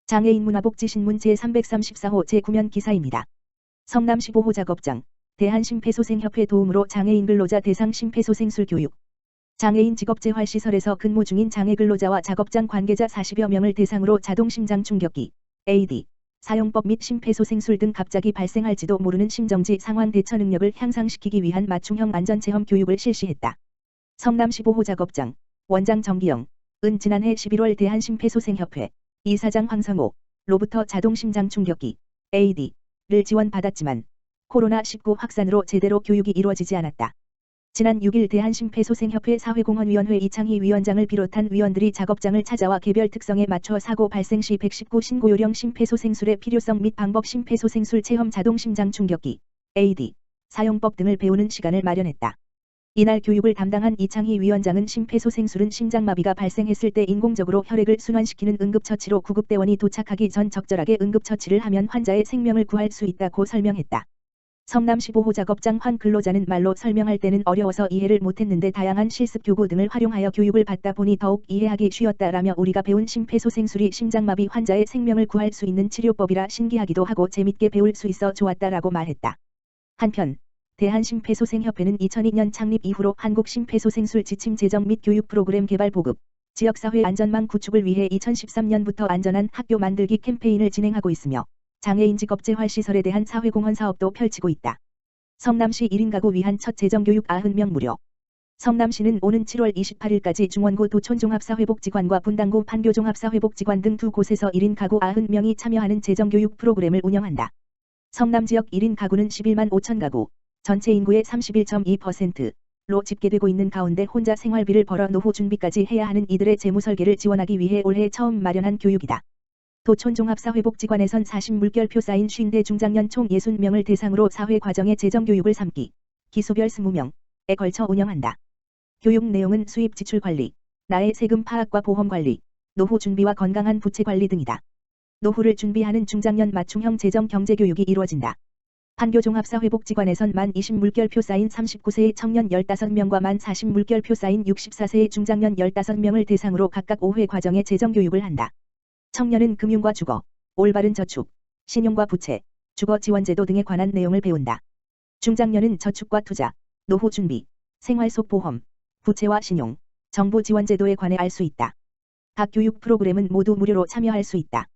장애인 문화복지신문 제334호 제9면 기사입니다. 성남시 보호작업장, 대한심폐소생협회 도움으로 장애인 근로자 대상 심폐소생술 교육. 장애인 직업재활시설에서 근무 중인 장애근로자와 작업장 관계자 40여 명을 대상으로 자동심장 충격기, AED, 사용법 및 심폐소생술 등 갑자기 발생할지도 모르는 심정지 상황 대처 능력을 향상시키기 위한 맞춤형 안전체험 교육을 실시했다. 성남시 보호작업장, 원장 정기영, 은 지난해 11월 대한심폐소생협회, 이사장 황성호, 로부터 자동심장 충격기, AED를 지원받았지만 코로나19 확산으로 제대로 교육이 이루어지지 않았다. 지난 6일 대한심폐소생협회 사회공헌위원회 이창희 위원장을 비롯한 위원들이 작업장을 찾아와 개별 특성에 맞춰 사고 발생 시 119 신고요령 심폐소생술의 필요성 및 방법 심폐소생술 체험 자동심장 충격기, AED, 사용법 등을 배우는 시간을 마련했다. 이날 교육을 담당한 이창희 위원장은 심폐소생술은 심장마비가 발생했을 때 인공적으로 혈액을 순환시키는 응급처치로 구급대원이 도착하기 전 적절하게 응급처치를 하면 환자의 생명을 구할 수 있다고 설명했다. 성남시 보호작업장 황 근로자는 말로 설명할 때는 어려워서 이해를 못했는데 다양한 실습교구 등을 활용하여 교육을 받다 보니 더욱 이해하기 쉬웠다라며 우리가 배운 심폐소생술이 심장마비 환자의 생명을 구할 수 있는 치료법이라 신기하기도 하고 재밌게 배울 수 있어 좋았다라고 말했다. 한편 대한심폐소생협회는 2002년 창립 이후로 한국심폐소생술 지침 제정 및 교육 프로그램 개발 보급, 지역사회 안전망 구축을 위해 2013년부터 안전한 학교 만들기 캠페인을 진행하고 있으며 장애인 직업재활시설에 대한 사회공헌 사업도 펼치고 있다. 성남시 1인 가구 위한 첫 재정교육 90명 무료. 성남시는 오는 7월 28일까지 중원구 도촌종합사회복지관과 분당구 판교종합사회복지관 등 두 곳에서 1인 가구 90명이 참여하는 재정교육 프로그램을 운영한다. 성남지역 1인 가구는 11만 5천 가구, 전체 인구의 31.2%로 집계되고 있는 가운데 혼자 생활비를 벌어 노후 준비까지 해야 하는 이들의 재무설계를 지원하기 위해 올해 처음 마련한 교육이다. 도촌종합사회복지관에선 40물결표 쌓인 50대 중장년 총 60명을 대상으로 사회과정의 재정교육을 3기, 기수별 20명에 걸쳐 운영한다. 교육 내용은 수입 지출 관리, 나의 세금 파악과 보험 관리, 노후 준비와 건강한 부채 관리 등이다. 노후를 준비하는 중장년 맞춤형 재정 경제교육이 이루어진다. 판교종합사회복지관에선 만 20물결표 쌓인 39세의 청년 15명과 만 40물결표 쌓인 64세의 중장년 15명을 대상으로 각각 5회 과정의 재정교육을 한다. 청년은 금융과 주거, 올바른 저축, 신용과 부채, 주거 지원제도 등에 관한 내용을 배운다. 중장년은 저축과 투자, 노후 준비, 생활 속 보험, 부채와 신용, 정부 지원제도에 관해 알 수 있다. 각 교육 프로그램은 모두 무료로 참여할 수 있다.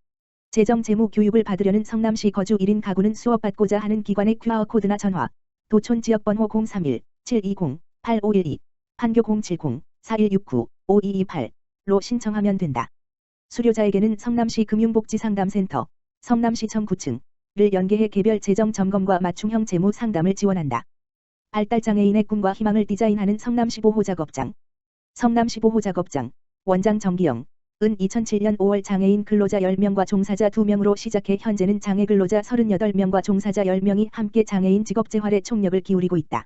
재정 재무 교육을 받으려는 성남시 거주 1인 가구는 수업받고자 하는 기관의 QR코드나 전화, 도촌 지역번호 031-720-8512, 판교 070-4169-5228로 신청하면 된다. 수료자에게는 성남시 금융복지상담센터, 성남시청 9층을 연계해 개별 재정 점검과 맞춤형 재무 상담을 지원한다. 발달장애인의 꿈과 희망을 디자인하는 성남시 보호작업장. 성남시 보호작업장, 원장 정기영, 은 2007년 5월 장애인 근로자 10명과 종사자 2명으로 시작해 현재는 장애 근로자 38명과 종사자 10명이 함께 장애인 직업재활에 총력을 기울이고 있다.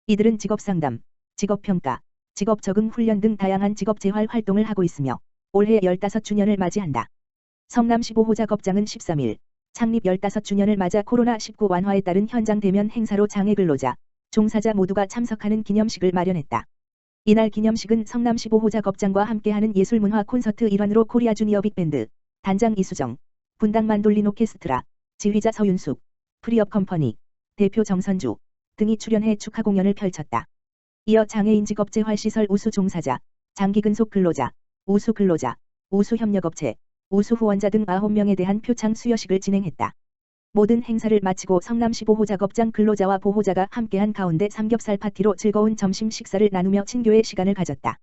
이들은 직업상담, 직업평가, 직업적응 훈련 등 다양한 직업재활 활동을 하고 있으며 올해 15주년을 맞이한다. 성남시 보호작업장은 13일 창립 15주년을 맞아 코로나19 완화에 따른 현장 대면 행사로 장애 근로자, 종사자 모두가 참석하는 기념식을 마련했다. 이날 기념식은 성남시 보호작업장과 함께하는 예술문화 콘서트 일환으로 코리아 주니어 빅밴드, 단장 이수정, 분당 만돌린 오케스트라, 지휘자 서윤숙, 프리업 컴퍼니, 대표 정선주 등이 출연해 축하 공연을 펼쳤다. 이어 장애인 직업재활시설 우수 종사자, 장기근속 근로자, 우수 근로자, 우수 협력업체, 우수 후원자 등 9명에 대한 표창 수여식을 진행했다. 모든 행사를 마치고 성남시 보호작업장 근로자와 보호자가 함께한 가운데 삼겹살 파티로 즐거운 점심 식사를 나누며 친교의 시간을 가졌다.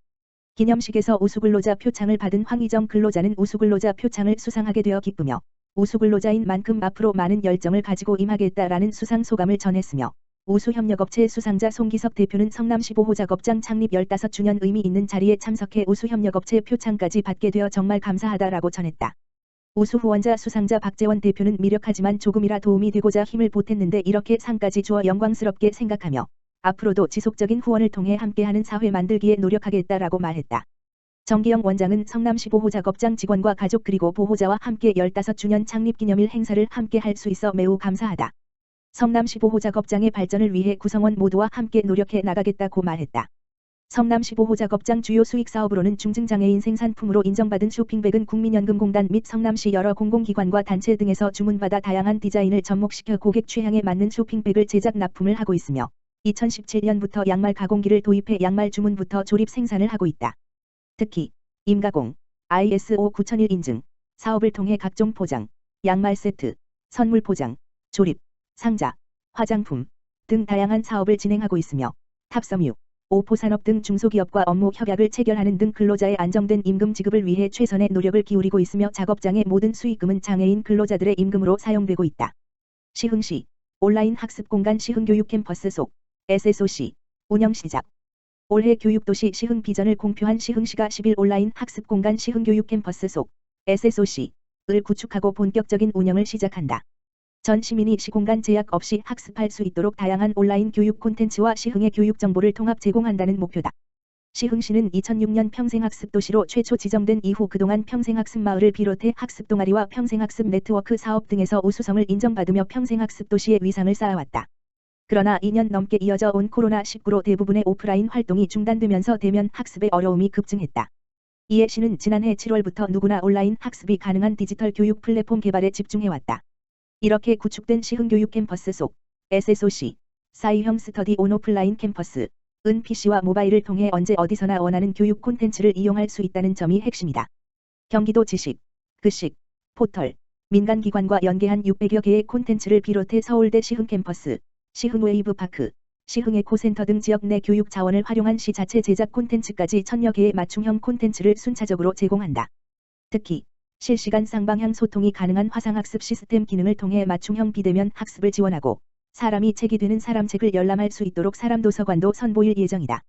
기념식에서 우수근로자 표창을 받은 황희정 근로자는 우수근로자 표창을 수상하게 되어 기쁘며 우수근로자인 만큼 앞으로 많은 열정을 가지고 임하겠다라는 수상 소감을 전했으며 우수협력업체 수상자 송기석 대표는 성남시 보호작업장 창립 15주년 의미 있는 자리에 참석해 우수협력업체 표창까지 받게 되어 정말 감사하다라고 전했다. 우수후원자 수상자 박재원 대표는 미력하지만 조금이라 도움이 되고자 힘을 보탰는데 이렇게 상까지 주어 영광스럽게 생각하며 앞으로도 지속적인 후원을 통해 함께하는 사회 만들기에 노력하겠다라고 말했다. 정기영 원장은 성남시 보호작업장 직원과 가족 그리고 보호자와 함께 15주년 창립기념일 행사를 함께 할 수 있어 매우 감사하다. 성남시 보호작업장의 발전을 위해 구성원 모두와 함께 노력해 나가겠다고 말했다. 성남 15호 작업장 주요 수익 사업으로는 중증장애인 생산품으로 인정받은 쇼핑백은 국민연금공단 및 성남시 여러 공공기관과 단체 등에서 주문받아 다양한 디자인을 접목시켜 고객 취향에 맞는 쇼핑백을 제작 납품을 하고 있으며 2017년부터 양말 가공기를 도입해 양말 주문부터 조립 생산을 하고 있다. 특히 임가공, ISO 9001 인증, 사업을 통해 각종 포장, 양말 세트, 선물 포장, 조립, 상자, 화장품 등 다양한 사업을 진행하고 있으며 탑섬유, 오포산업 등 중소기업과 업무 협약을 체결하는 등 근로자의 안정된 임금 지급을 위해 최선의 노력을 기울이고 있으며 작업장의 모든 수익금은 장애인 근로자들의 임금으로 사용되고 있다. 시흥시 온라인 학습공간 시흥교육 캠퍼스 속 SSOC 운영 시작. 올해 교육도시 시흥 비전을 공표한 시흥시가 10일 온라인 학습공간 시흥교육 캠퍼스 속 SSOC을 구축하고 본격적인 운영을 시작한다. 전 시민이 시공간 제약 없이 학습할 수 있도록 다양한 온라인 교육 콘텐츠와 시흥의 교육 정보를 통합 제공한다는 목표다. 시흥시는 2006년 평생학습도시로 최초 지정된 이후 그동안 평생학습마을을 비롯해 학습동아리와 평생학습 네트워크 사업 등에서 우수성을 인정받으며 평생학습도시의 위상을 쌓아왔다. 그러나 2년 넘게 이어져 온 코로나19로 대부분의 오프라인 활동이 중단되면서 대면 학습의 어려움이 급증했다. 이에 시는 지난해 7월부터 누구나 온라인 학습이 가능한 디지털 교육 플랫폼 개발에 집중해왔다. 이렇게 구축된 시흥교육 캠퍼스 속 SSOC, 사이형 스터디 온 오프라인 캠퍼스, 은 PC와 모바일을 통해 언제 어디서나 원하는 교육 콘텐츠를 이용할 수 있다는 점이 핵심이다. 경기도 지식, 급식, 포털, 민간기관과 연계한 600여 개의 콘텐츠를 비롯해 서울대 시흥 캠퍼스, 시흥 웨이브파크, 시흥 에코센터 등 지역 내 교육 자원을 활용한 시 자체 제작 콘텐츠까지 1000여 개의 맞춤형 콘텐츠를 순차적으로 제공한다. 특히 실시간 쌍방향 소통이 가능한 화상학습 시스템 기능을 통해 맞춤형 비대면 학습을 지원하고 사람이 책이 되는 사람책을 열람할 수 있도록 사람도서관도 선보일 예정이다.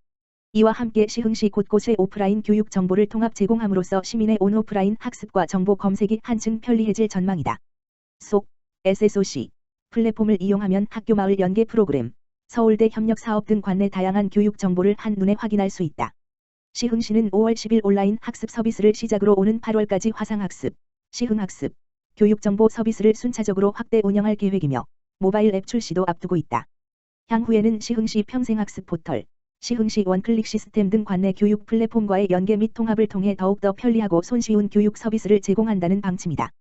이와 함께 시흥시 곳곳에 오프라인 교육 정보를 통합 제공함으로써 시민의 온오프라인 학습과 정보 검색이 한층 편리해질 전망이다. 속 SSOC 플랫폼을 이용하면 학교 마을 연계 프로그램, 서울대 협력 사업 등 관내 다양한 교육 정보를 한눈에 확인할 수 있다. 시흥시는 5월 10일 온라인 학습 서비스를 시작으로 오는 8월까지 화상학습, 시흥학습, 교육정보 서비스를 순차적으로 확대 운영할 계획이며 모바일 앱 출시도 앞두고 있다. 향후에는 시흥시 평생학습 포털, 시흥시 원클릭 시스템 등 관내 교육 플랫폼과의 연계 및 통합을 통해 더욱더 편리하고 손쉬운 교육 서비스를 제공한다는 방침이다.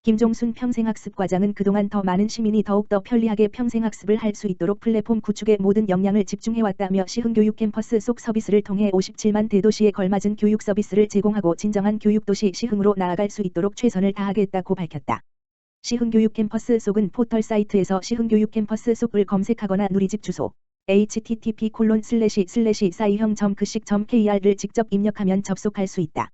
김종순 평생학습과장은 그동안 더 많은 시민이 더욱더 편리하게 평생학습을 할 수 있도록 플랫폼 구축에 모든 역량을 집중해왔다며 시흥교육 캠퍼스 속 서비스를 통해 57만 대도시에 걸맞은 교육 서비스를 제공하고 진정한 교육도시 시흥으로 나아갈 수 있도록 최선을 다하겠다고 밝혔다. 시흥교육 캠퍼스 속은 포털 사이트에서 시흥교육 캠퍼스 속을 검색하거나 누리집 주소 http://사이형.급식.kr를 직접 입력하면 접속할 수 있다.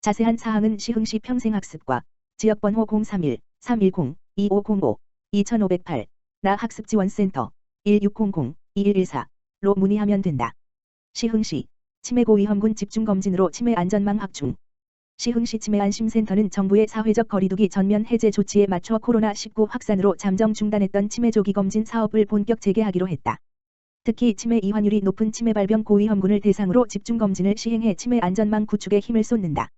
자세한 사항은 시흥시 평생학습과 지역번호 031-310-2505, 2508, 나 학습지원센터 1600-2114로 문의하면 된다. 시흥시 치매고위험군 집중검진으로 치매 안전망 확충. 시흥시 치매안심센터는 정부의 사회적 거리두기 전면 해제 조치에 맞춰 코로나19 확산으로 잠정 중단했던 치매조기검진 사업을 본격 재개하기로 했다. 특히 치매 이환율이 높은 치매발병 고위험군을 대상으로 집중검진을 시행해 치매 안전망 구축에 힘을 쏟는다.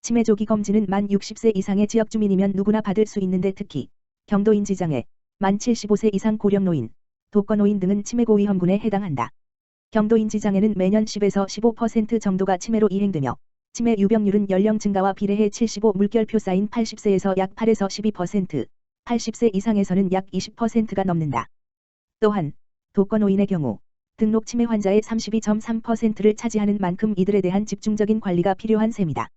치매 조기 검진은 만 60세 이상의 지역 주민이면 누구나 받을 수 있는데 특히 경도인지장애, 만 75세 이상 고령노인, 독거노인 등은 치매 고위험군에 해당한다. 경도인지장애는 매년 10에서 15% 정도가 치매로 이행되며 치매 유병률은 연령 증가와 비례해 75 물결표 쌓인 80세에서 약 8에서 12%, 80세 이상에서는 약 20%가 넘는다. 또한 독거노인의 경우 등록 치매 환자의 32.3%를 차지하는 만큼 이들에 대한 집중적인 관리가 필요한 셈이다.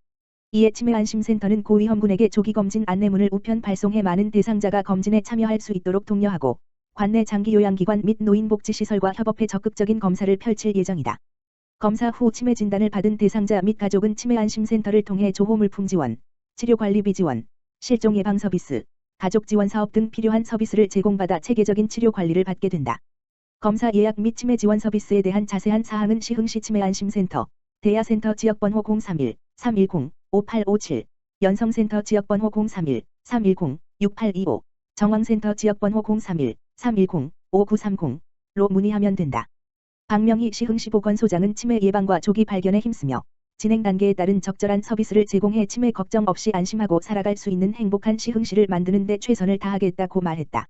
이에 치매안심센터는 고위험군에게 조기검진 안내문을 우편 발송해 많은 대상자가 검진에 참여할 수 있도록 독려하고 관내 장기요양기관 및 노인복지시설과 협업해 적극적인 검사를 펼칠 예정이다. 검사 후 치매 진단을 받은 대상자 및 가족은 치매안심센터를 통해 조호물품 지원, 치료관리비 지원, 실종 예방 서비스, 가족 지원 사업 등 필요한 서비스를 제공받아 체계적인 치료 관리를 받게 된다. 검사 예약 및 치매 지원 서비스에 대한 자세한 사항은 시흥시 치매안심센터, 대야센터 지역번호 031-310-5857, 연성센터 지역번호 031-310-6825, 정왕센터 지역번호 031-310-5930로 문의하면 된다. 박명희 시흥시 보건소장은 치매 예방과 조기 발견에 힘쓰며 진행 단계에 따른 적절한 서비스를 제공해 치매 걱정 없이 안심하고 살아갈 수 있는 행복한 시흥시를 만드는 데 최선을 다하겠다고 말했다.